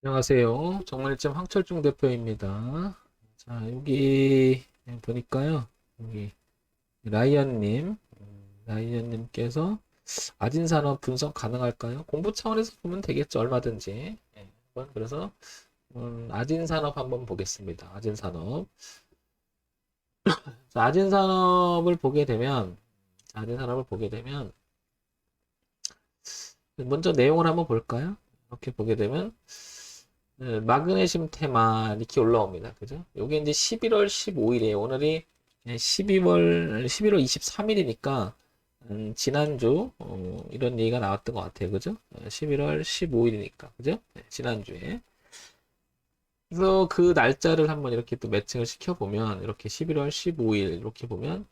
안녕하세요. 정말점 황철중 대표입니다. 자, 여기 보니까요. 여기 라이언님께서 아진산업 분석 가능할까요? 공부 차원에서 보면 되겠죠. 얼마든지. 그래서 아진산업 한번 보겠습니다. 아진산업. 자, 아진산업을 보게 되면 먼저 내용을 한번 볼까요? 이렇게 보게 되면 마그네슘 테마 이렇게 올라옵니다. 그죠? 요게 이제 11월 15일이에요. 오늘이 11월 23일이니까 지난주 이런 얘기가 나왔던 것 같아요. 그죠? 11월 15일이니까. 그죠? 네, 지난주에. 그래서 그 날짜를 한번 이렇게 또 매칭을 시켜보면 이렇게 11월 15일 이렇게 보면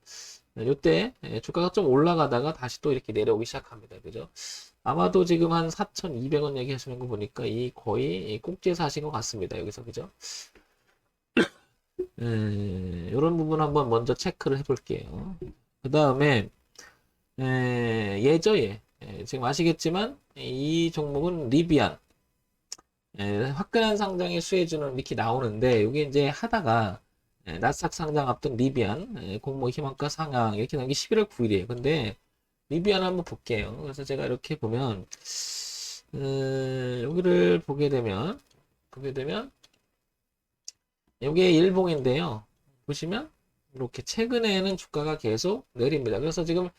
이때 주가가 좀 올라가다가 다시 또 이렇게 내려오기 시작합니다. 그죠? 아마도 지금 한 4,200원 얘기하시는 거 보니까 이 거의 꼭지에서 하신 것 같습니다. 여기서 그죠? 이런 부분 한번 먼저 체크를 해볼게요. 그 다음에 예저예 지금 아시겠지만 이 종목은 리비안 화끈한 상장의 수혜주는 이렇게 나오는데 이게 이제 하다가 나스닥 상장 앞둔 리비안 공모 희망가 상향 이렇게 나온 게 11월 9일이에요. 근데 리뷰하나 한번 볼게요. 그래서 제가 이렇게 보면 여기를 보게 되면 이게 일봉인데요. 보시면 이렇게 최근에는 주가가 계속 내립니다. 그래서 지금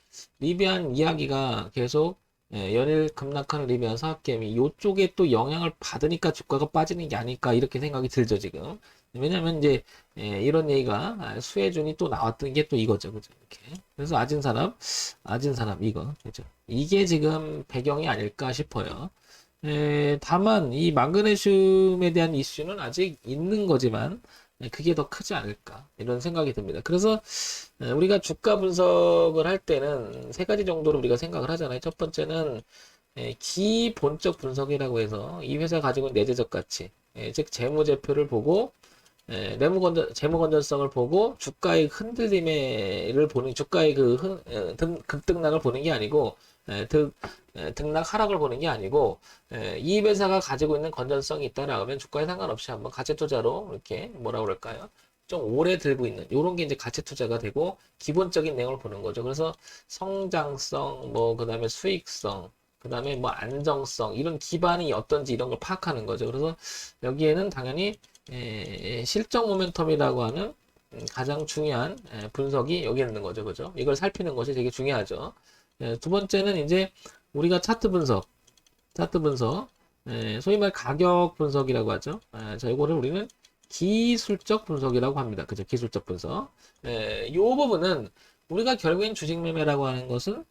리비안 이야기가 계속 연일 급락하는 리비안 사업개미 이쪽에 또 영향을 받으니까 주가가 빠지는 게 아닐까 이렇게 생각이 들죠 지금. 왜냐면 이제 이런 얘기가 수혜준이 또 나왔던 게 또 이거죠, 그죠? 이렇게. 그래서 아진산업 이거 그죠? 이게 지금 배경이 아닐까 싶어요. 다만 이 마그네슘에 대한 이슈는 아직 있는 거지만 그게 더 크지 않을까 이런 생각이 듭니다. 그래서 우리가 주가 분석을 할 때는 세 가지 정도로 우리가 생각을 하잖아요. 첫 번째는 기본적 분석이라고 해서 이 회사 가지고 있는 내재적 가치, 즉 재무제표를 보고 재무 건전성을 보고 주가의 흔들림을 보는 주가의 급등락을 보는 게 아니고 등락 하락을 보는 게 아니고 이 회사가 가지고 있는 건전성이 있다라 하면 주가에 상관없이 한번 가치 투자로 이렇게 뭐라 그럴까요? 좀 오래 들고 있는 이런 게 이제 가치 투자가 되고 기본적인 내용을 보는 거죠. 그래서 성장성 뭐 그다음에 수익성 그다음에 뭐 안정성 이런 기반이 어떤지 이런 걸 파악하는 거죠. 그래서 여기에는 당연히 실적 모멘텀이라고 하는 가장 중요한 분석이 여기 있는 거죠. 그죠? 이걸 살피는 것이 되게 중요하죠. 두 번째는 이제 우리가 차트 분석, 소위 말 가격 분석이라고 하죠. 자, 이거를 우리는 기술적 분석이라고 합니다. 그죠? 기술적 분석. 이 부분은 우리가 결국엔 주식 매매라고 하는 것은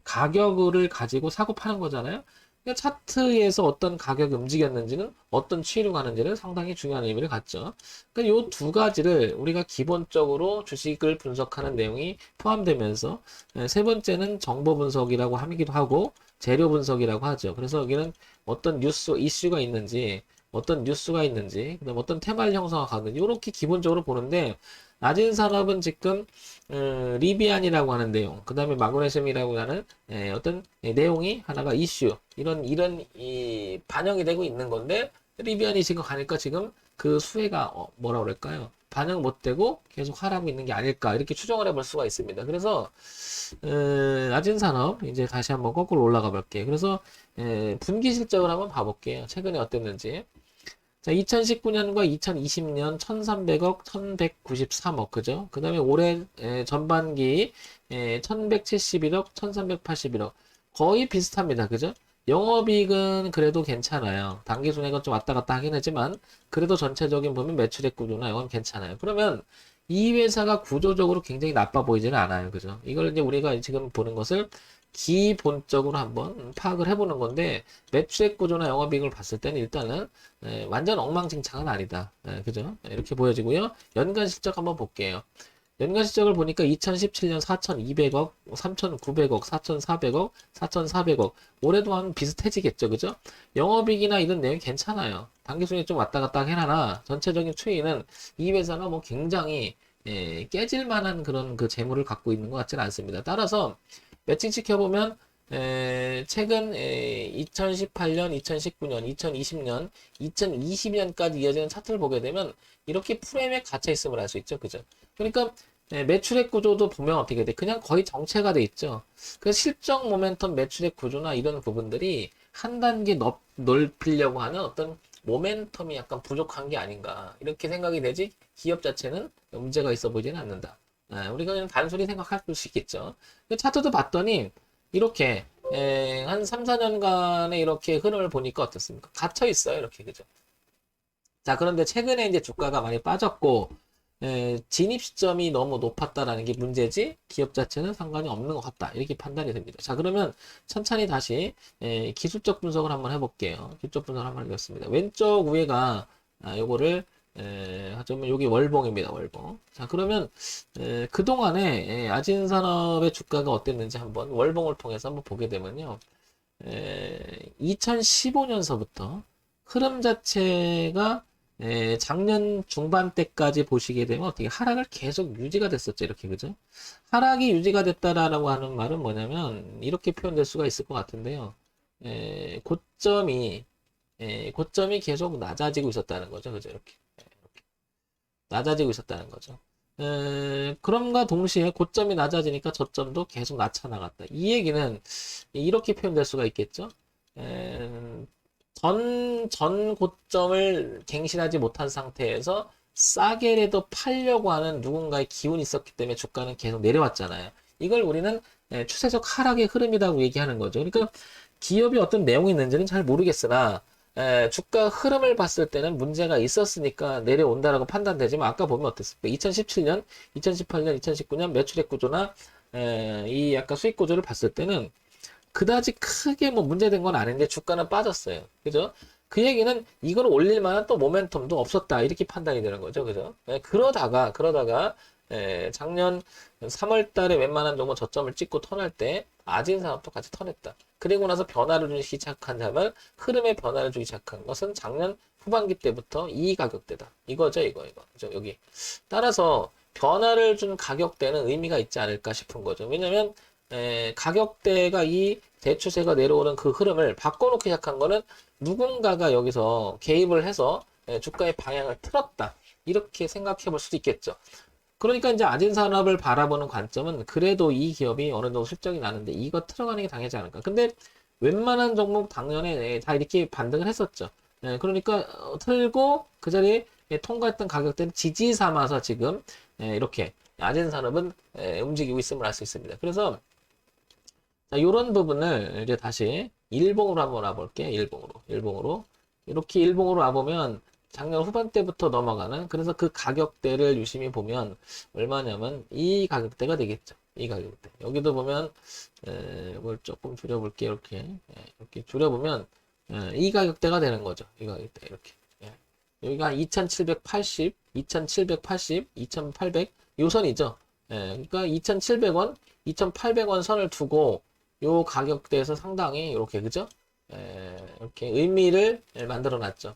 가격을 가지고 사고 파는 거잖아요. 그러니까 차트에서 어떤 가격이 움직였는지는 어떤 추이로 가는지는 상당히 중요한 의미를 갖죠. 그러니까 이 두 가지를 우리가 기본적으로 주식을 분석하는 내용이 포함되면서 세 번째는 정보 분석이라고 하기도 하고 재료 분석이라고 하죠. 그래서 여기는 어떤 이슈가 있는지 그다음 어떤 테마를 형성하는지 이렇게 기본적으로 보는데 낮은 산업은 지금 리비안이라고 하는 내용, 그 다음에 마그네슘이라고 하는 어떤 내용이 하나가 이슈 이런 이 반영이 되고 있는 건데 리비안이 지금 가니까 지금 그 수혜가 뭐라 그럴까요? 반영 못 되고 계속 하락하고 있는 게 아닐까 이렇게 추정을 해볼 수가 있습니다. 그래서 낮은 산업 이제 다시 한번 거꾸로 올라가 볼게요. 그래서 분기 실적을 한번 봐볼게요. 최근에 어땠는지. 자, 2019년과 2020년 1,300억, 1,193억, 그죠? 그 다음에 올해 전반기 1,171억, 1,381억. 거의 비슷합니다. 그죠? 영업이익은 그래도 괜찮아요. 당기순이익은 좀 왔다 갔다 하긴 하지만, 그래도 전체적인 보면 매출액 구조나 이건 괜찮아요. 그러면 이 회사가 구조적으로 굉장히 나빠 보이지는 않아요. 그죠? 이걸 이제 우리가 지금 보는 것을 기본적으로 한번 파악을 해보는 건데, 매출액 구조나 영업이익을 봤을 때는 일단은 완전 엉망진창은 아니다. 그죠? 이렇게 보여지고요. 연간 실적 한번 볼게요. 연간 실적을 보니까 2017년 4,200억, 3,900억, 4,400억, 4,400억. 올해도 한 비슷해지겠죠. 그죠? 영업이익이나 이런 내용 괜찮아요. 단기순이 좀 왔다 갔다 하긴 하나, 전체적인 추이는 이 회사가 뭐 굉장히 깨질 만한 그런 그 재물을 갖고 있는 것 같지는 않습니다. 따라서 매칭 시켜보면 최근 2018년, 2019년, 2020년, 2022년까지 이어지는 차트를 보게 되면 이렇게 프레임에 갇혀 있음을 알 수 있죠. 그죠? 그러니까 매출액 구조도 보면 어떻게 돼? 그냥 거의 정체가 돼 있죠. 그래서 실적 모멘텀 매출액 구조나 이런 부분들이 한 단계 넓히려고 하는 어떤 모멘텀이 약간 부족한 게 아닌가 이렇게 생각이 되지 기업 자체는 문제가 있어 보이지는 않는다. 우리가 그냥 단순히 생각할 수 있겠죠. 차트도 봤더니 이렇게 한 3, 4년간의 이렇게 흐름을 보니까 어떻습니까? 갇혀 있어요. 이렇게 그죠? 자, 그런데 최근에 이제 주가가 많이 빠졌고 진입 시점이 너무 높았다라는 게 문제지 기업 자체는 상관이 없는 것 같다. 이렇게 판단이 됩니다. 자, 그러면 천천히 다시 기술적 분석을 한번 해볼게요. 기술적 분석을 한번 해보겠습니다. 왼쪽 위에가 요거를 하자면 여기 월봉입니다. 월봉. 자, 그러면 그동안에 아진산업의 주가가 어땠는지 한번 월봉을 통해서 한번 보게 되면요. 2015년서부터 흐름 자체가 작년 중반 때까지 보시게 되면 어떻게 하락을 계속 유지가 됐었죠. 이렇게 그죠? 하락이 유지가 됐다라고 하는 말은 뭐냐면 이렇게 표현될 수가 있을 것 같은데요. 고점이 계속 낮아지고 있었다는 거죠. 그죠? 이렇게 낮아지고 있었다는 거죠. 그럼과 동시에 고점이 낮아지니까 저점도 계속 낮춰나갔다. 이 얘기는 이렇게 표현될 수가 있겠죠. 전 고점을 갱신하지 못한 상태에서 싸게라도 팔려고 하는 누군가의 기운이 있었기 때문에 주가는 계속 내려왔잖아요. 이걸 우리는 추세적 하락의 흐름이라고 얘기하는 거죠. 그러니까 기업이 어떤 내용이 있는지는 잘 모르겠으나 주가 흐름을 봤을 때는 문제가 있었으니까 내려온다라고 판단되지만 아까 보면 어땠습니까? 2017년, 2018년, 2019년 매출액 구조나 이 약간 수익 구조를 봤을 때는 그다지 크게 뭐 문제된 건 아닌데 주가는 빠졌어요. 그죠? 그 얘기는 이걸 올릴 만한 또 모멘텀도 없었다. 이렇게 판단이 되는 거죠. 그죠? 그러다가 작년 3월 달에 웬만한 정도 저점을 찍고 턴할 때 아진산업도 같이 턴했다. 그리고 나서 변화를 주기 시작한 자면 흐름의 변화를 주기 시작한 것은 작년 후반기 때부터 이 가격대다. 이거죠, 이거. 그죠? 여기. 따라서 변화를 준 가격대는 의미가 있지 않을까 싶은 거죠. 왜냐면 가격대가 이 대추세가 내려오는 그 흐름을 바꿔놓기 시작한 거는 누군가가 여기서 개입을 해서 주가의 방향을 틀었다. 이렇게 생각해 볼 수도 있겠죠. 그러니까 이제 아진산업을 바라보는 관점은 그래도 이 기업이 어느 정도 실적이 나는데 이거 틀어가는 게 당연하지 않을까. 근데 웬만한 종목 당연에 다 이렇게 반등을 했었죠. 그러니까 틀고 그 자리에 통과했던 가격대는 지지 삼아서 지금 이렇게 아진산업은 움직이고 있음을 알 수 있습니다. 그래서 이런 부분을 이제 다시 일봉으로 한번 와볼게요. 일봉으로 이렇게 일봉으로 와보면 작년 후반 때부터 넘어가는 그래서 그 가격대를 유심히 보면 얼마냐면 이 가격대가 되겠죠. 이 가격대. 여기도 보면 이걸 조금 줄여볼게요. 이렇게 줄여보면 이 가격대가 되는 거죠. 이 가격대 이렇게. 여기가 2780, 2780, 2800 요 선이죠. 그러니까 2700원, 2800원 선을 두고 요 가격대에서 상당히 이렇게 그죠? 이렇게 의미를 만들어 놨죠.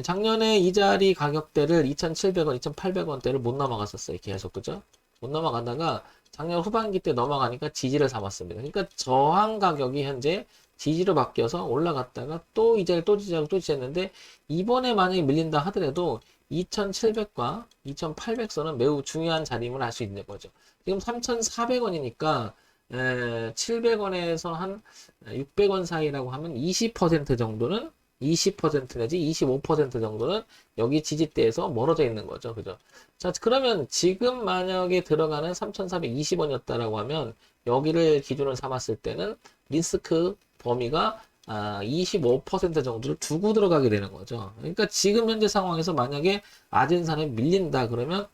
작년에 이 자리 가격대를 2,700원, 2,800원대를 못 넘어갔었어요. 계속 그죠? 못 넘어가다가 작년 후반기 때 넘어가니까 지지를 삼았습니다. 그러니까 저항 가격이 현재 지지로 바뀌어서 올라갔다가 또 이 자리를 또 지지하고 또 지지했는데 이번에 만약에 밀린다 하더라도 2,700과 2,800선은 매우 중요한 자리임을 알 수 있는 거죠. 지금 3,400원이니까 700원에서 한 600원 사이라고 하면 20% 정도는 20% 내지 25% 정도는 여기 지지대에서 멀어져 있는 거죠. 그죠? 자, 그러면 지금 만약에 들어가는 3,420원이었다라고 하면 여기를 기준으로 삼았을 때는 리스크 범위가 25% 정도를 두고 들어가게 되는 거죠. 그러니까 지금 현재 상황에서 만약에 아진산에 밀린다 그러면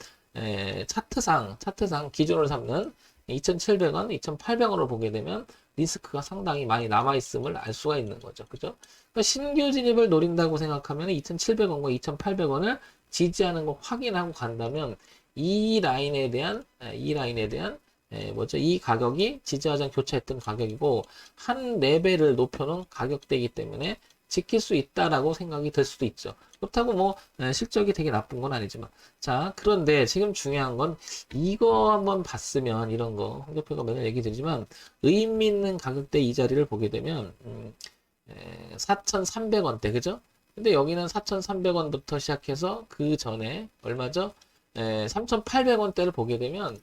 차트상 기준으로 삼는 2,700원, 2,800원을 보게 되면 리스크가 상당히 많이 남아있음을 알 수가 있는 거죠. 그죠? 그러니까 신규 진입을 노린다고 생각하면 2,700원과 2,800원을 지지하는 거 확인하고 간다면 이 라인에 대한 이 가격이 지지하장 교차했던 가격이고 한 레벨을 높여놓은 가격대이기 때문에 지킬 수 있다라고 생각이 들 수도 있죠. 그렇다고 뭐 실적이 되게 나쁜 건 아니지만 자 그런데 지금 중요한 건 이거 한번 봤으면 이런 거 홍 대표가 맨날 얘기 드리지만 의미 있는 가격대 이 자리를 보게 되면 4,300원대 그죠? 근데 여기는 4,300원부터 시작해서 그 전에 얼마죠? 3,800원대를 보게 되면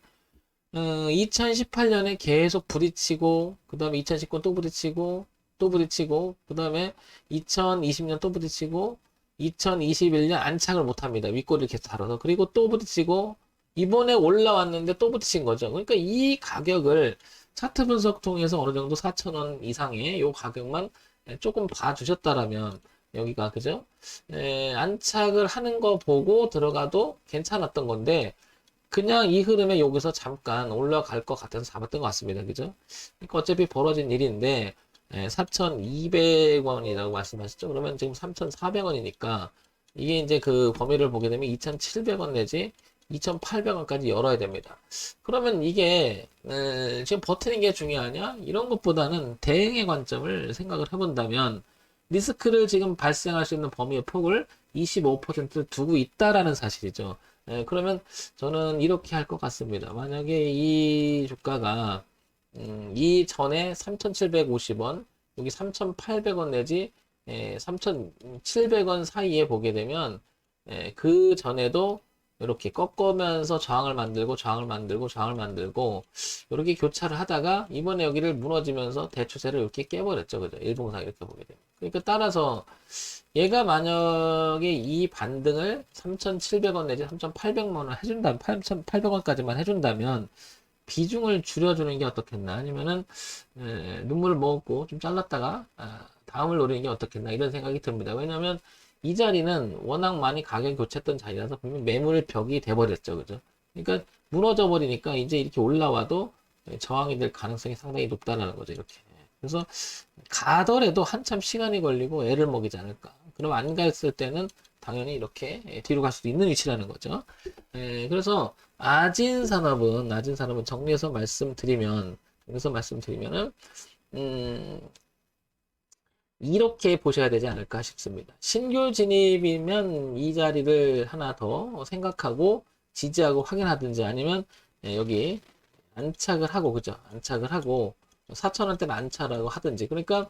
2018년에 계속 부딪히고 그 다음에 2019년 또 부딪히고 또 부딪히고 그 다음에 2020년 또 부딪히고 2021년 안착을 못합니다. 윗꼬리를 계속 달아서 그리고 또 부딪히고 이번에 올라왔는데 또 부딪힌 거죠. 그러니까 이 가격을 차트 분석 통해서 어느 정도 4,000원 이상의 요 가격만 조금 봐주셨다라면 여기가 그죠? 안착을 하는 거 보고 들어가도 괜찮았던 건데 그냥 이 흐름에 여기서 잠깐 올라갈 것 같아서 잡았던 것 같습니다. 그죠? 그러니까 어차피 벌어진 일인데 4,200원이라고 말씀하셨죠? 그러면 지금 3,400원이니까 이게 이제 그 범위를 보게 되면 2,700원 내지 2,800원까지 열어야 됩니다. 그러면 이게 지금 버티는 게 중요하냐? 이런 것보다는 대응의 관점을 생각을 해본다면 리스크를 지금 발생할 수 있는 범위의 폭을 25% 두고 있다라는 사실이죠. 그러면 저는 이렇게 할 것 같습니다. 만약에 이 주가가 이 전에 3,750원, 여기 3,800원 내지 3,700원 사이에 보게 되면 그 전에도 이렇게 꺾으면서 저항을 만들고 저항을 만들고 저항을 만들고 이렇게 교차를 하다가 이번에 여기를 무너지면서 대추세를 이렇게 깨버렸죠. 그죠? 일봉상 이렇게 보게 되면. 그러니까 따라서 얘가 만약에 이 반등을 3,700원 내지 3,800만 원 해준다면 3,800원까지만 해준다면 비중을 줄여주는 게 어떻겠나 아니면은 눈물을 먹고 좀 잘랐다가 다음을 노리는 게 어떻겠나 이런 생각이 듭니다. 왜냐하면 이 자리는 워낙 많이 가격 교체했던 자리라서 보면 매물 벽이 돼버렸죠. 그죠? 그러니까 무너져 버리니까 이제 이렇게 올라와도 저항이 될 가능성이 상당히 높다라는 거죠. 이렇게. 그래서 가더라도 한참 시간이 걸리고 애를 먹이지 않을까. 그럼 안 갔을 때는 당연히 이렇게 뒤로 갈 수도 있는 위치라는 거죠. 그래서 아진 산업은 정리해서 말씀드리면은 이렇게 보셔야 되지 않을까 싶습니다. 신규 진입이면 이 자리를 하나 더 생각하고 지지하고 확인하든지 아니면 여기 안착을 하고 그죠? 안착을 하고 4,000원대는 안착하고 하든지 그러니까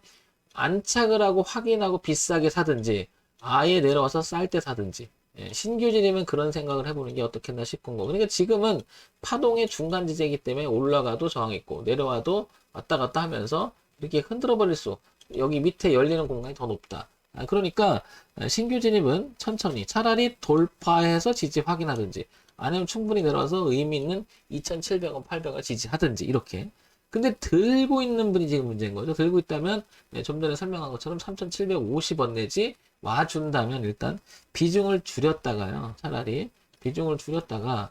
안착을 하고 확인하고 비싸게 사든지 아예 내려와서 쌀 때 사든지 신규 진입은 그런 생각을 해보는 게 어떻겠나 싶은 거. 그러니까 지금은 파동의 중간 지대이기 때문에 올라가도 저항 있고 내려와도 왔다 갔다 하면서 이렇게 흔들어 버릴 수 여기 밑에 열리는 공간이 더 높다. 그러니까 신규 진입은 천천히 차라리 돌파해서 지지 확인하든지 아니면 충분히 내려와서 의미 있는 2,700원, 800원 지지하든지 이렇게. 근데 들고 있는 분이 지금 문제인 거죠. 들고 있다면 좀 전에 설명한 것처럼 3,750원 내지 와준다면 일단 비중을 줄였다가요. 차라리 비중을 줄였다가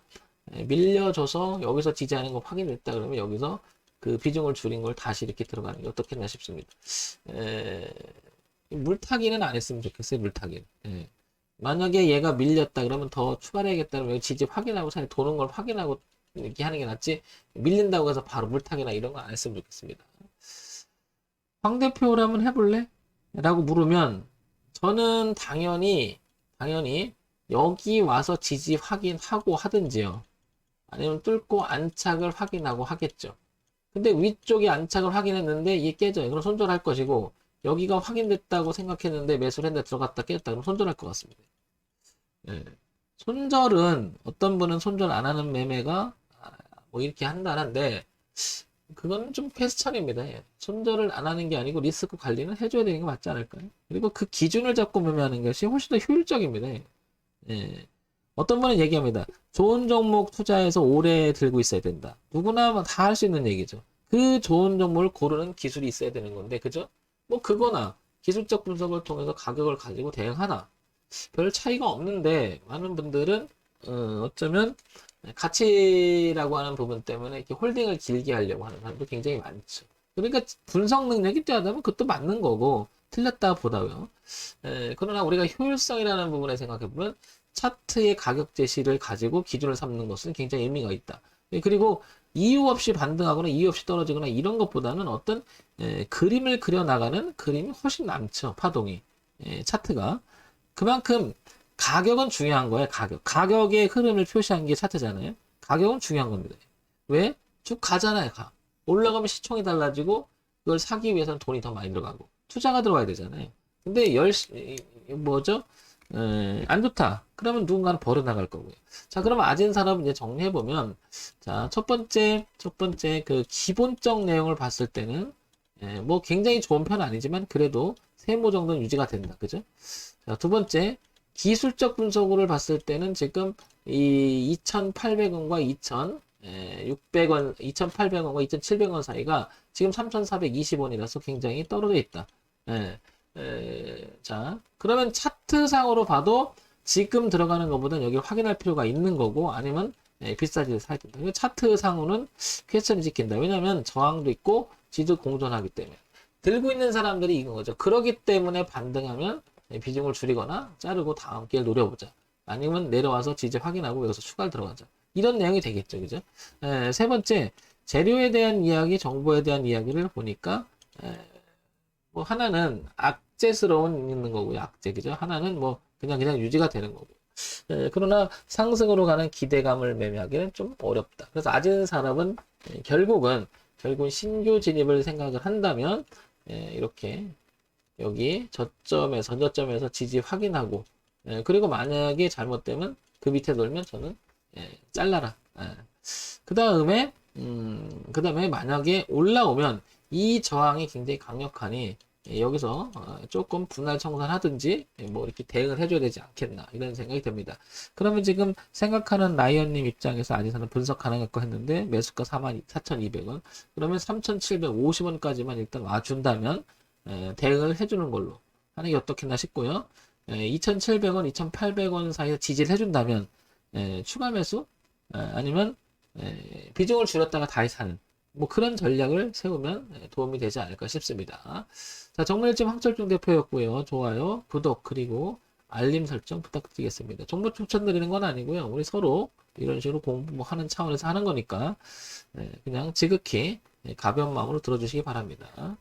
밀려줘서 여기서 지지하는 거 확인했다 그러면 여기서 그 비중을 줄인 걸 다시 이렇게 들어가는 게 어떻겠나 싶습니다. 물타기는 안 했으면 좋겠어요. 물타기는. 만약에 얘가 밀렸다 그러면 더 추가해야겠다 그러면 여기 지지 확인하고 차라리 도는 걸 확인하고 이렇게 하는 게 낫지 밀린다고 해서 바로 물타기나 이런 거 안 했으면 좋겠습니다. 황 대표를 한번 해볼래? 라고 물으면 저는 당연히 여기 와서 지지 확인하고 하든지요. 아니면 뚫고 안착을 확인하고 하겠죠. 근데 위쪽에 안착을 확인했는데 이게 깨져요. 그럼 손절할 것이고 여기가 확인됐다고 생각했는데 매수를 했는데 들어갔다 깨졌다 그럼 손절할 것 같습니다. 손절은 어떤 분은 손절 안 하는 매매가 뭐 이렇게 한다는데 그건 좀 퀘스천입니다. 손절을 안 하는 게 아니고 리스크 관리는 해줘야 되는 게 맞지 않을까요? 그리고 그 기준을 잡고 매매하는 것이 훨씬 더 효율적입니다. 어떤 분은 얘기합니다. 좋은 종목 투자해서 오래 들고 있어야 된다. 누구나 다 할 수 있는 얘기죠. 그 좋은 종목을 고르는 기술이 있어야 되는 건데, 그죠? 뭐 그거나 기술적 분석을 통해서 가격을 가지고 대응하나 별 차이가 없는데 많은 분들은 어쩌면 가치라고 하는 부분 때문에 이렇게 홀딩을 길게 하려고 하는 사람도 굉장히 많죠. 그러니까 분석 능력이 뛰어나면 그것도 맞는 거고 틀렸다 보다요. 그러나 우리가 효율성이라는 부분에 생각해보면 차트의 가격 제시를 가지고 기준을 삼는 것은 굉장히 의미가 있다. 그리고 이유 없이 반등하거나 이유 없이 떨어지거나 이런 것보다는 어떤 그림을 그려 나가는 그림이 훨씬 남죠. 파동이. 차트가. 그만큼 가격은 중요한 거예요. 가격의 흐름을 표시한 게 차트잖아요. 가격은 중요한 겁니다. 왜? 쭉 가잖아요. 올라가면 시총이 달라지고 그걸 사기 위해서는 돈이 더 많이 들어가고 투자가 들어가야 되잖아요. 근데 뭐죠? 안 좋다. 그러면 누군가는 버려나갈 거고요. 자, 그러면 아진 산업은 이제 정리해보면, 자, 첫 번째, 그 기본적 내용을 봤을 때는, 뭐 굉장히 좋은 편은 아니지만, 그래도 세모 정도는 유지가 된다. 그죠? 자, 두 번째, 기술적 분석을 봤을 때는 지금 이 2,800원과 2,600원, 2,800원과 2,700원 사이가 지금 3,420원이라서 굉장히 떨어져 있다. 자, 그러면 차트상으로 봐도 지금 들어가는 것보다는 여기 확인할 필요가 있는 거고, 아니면 비싸지게 사야 된다. 차트상으로는 퀘스천이 지킨다. 왜냐면 저항도 있고 지지 공존하기 때문에. 들고 있는 사람들이 이건 거죠. 그러기 때문에 반등하면 비중을 줄이거나 자르고 다음 기회를 노려보자. 아니면 내려와서 지지 확인하고 여기서 추가를 들어가자. 이런 내용이 되겠죠. 그죠? 세 번째, 재료에 대한 이야기, 정보에 대한 이야기를 보니까 뭐 하나는 악재스러운 있는 거고요. 악재. 그죠? 하나는 뭐 그냥 유지가 되는 거고. 그러나 상승으로 가는 기대감을 매매하기는 좀 어렵다. 그래서 아진 산업은 결국은 신규 진입을 생각을 한다면 이렇게 여기 전저점에서 지지 확인하고 그리고 만약에 잘못되면 그 밑에 놀면 저는 잘라라. 그 다음에 만약에 올라오면 이 저항이 굉장히 강력하니 여기서 조금 분할 청산하든지 뭐 이렇게 대응을 해줘야 되지 않겠나 이런 생각이 듭니다. 그러면 지금 생각하는 라이언님 입장에서 아지산을 분석 가능할까 했는데 매수가 44,200원 그러면 3,750원까지만 일단 와준다면 대응을 해주는 걸로 하는 게 어떻겠나 싶고요. 2,700원, 2,800원 사이에 지지를 해준다면 추가 매수 아니면 비중을 줄였다가 다시 사는 뭐 그런 전략을 세우면 도움이 되지 않을까 싶습니다. 자, 정말집 황철중 대표였고요. 좋아요, 구독 그리고 알림 설정 부탁드리겠습니다. 정보 추천드리는 건 아니고요. 우리 서로 이런 식으로 공부하는 차원에서 하는 거니까 그냥 지극히 가벼운 마음으로 들어주시기 바랍니다.